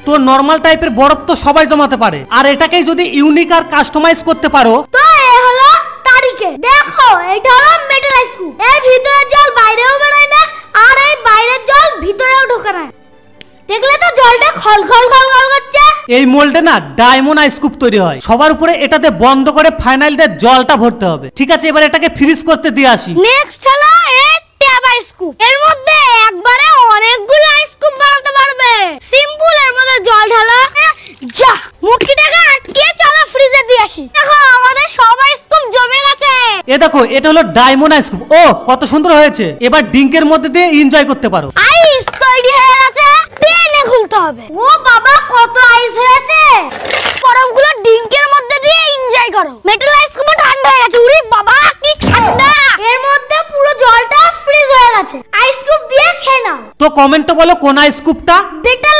তো নরমাল টাইপের বরফ তো সবাই জমাতে পারে, আর এটাকেই যদি ইউনিক আর কাস্টমাইজ করতে পারো তো এ হলো তারিকে। দেখো এটা হলো মেটাল আইস কিউব, এর ভিতরে জল বাইরেও বেরোয় না আর এই বাইরের জল ভিতরেও ঢোকে না। দেখলে তো জলটা খল খল খল খল করছে। এই মোল্ডে না ডায়মন্ড আইস কিউব তৈরি হয়। সবার উপরে এটাতে বন্ধ করে ফাইনাল দিয়ে জলটা ভরতে হবে। ঠিক আছে, এবার এটাকে ফ্রিজ করতে দিয়ে আসি। নেক্সট হলো এই ট্যাব আইস কিউব। এর মধ্যে একবারে অনেকগুলো আইস কিউব বানাতে পারবে। সিম্পল, এর মধ্যে জল ঢালো, যা মুটকিটাকে আটকিয়ে চলো ফ্রিজে দিয়ে আসি। দেখো আমাদের সব আইস কিউব জমে গেছে। এ দেখো এটা হলো ডায়মন্ড আইস কিউব। ও কত সুন্দর হয়েছে। এবার ডিঙ্কের মধ্যে দিয়ে এনজয় করতে পারো। আইস তৈরি হয়ে গেছে, টেনে খুলতে হবে। ও বাবা কত আইস হয়েছে। বরফগুলো ডিঙ্কের মধ্যে দিয়ে এনজয় করো। মেটাল আইস কিউব ঠান্ডা হয়ে গেছে। উরি বাবা কি ঠান্ডা। এর মধ্যে পুরো জলটা ফ্রিজ হয়ে গেছে। আইস কিউব দিয়ে খেয়ে নাও। তো কমেন্টে বলো কোন আইস কিউবটা মেটাল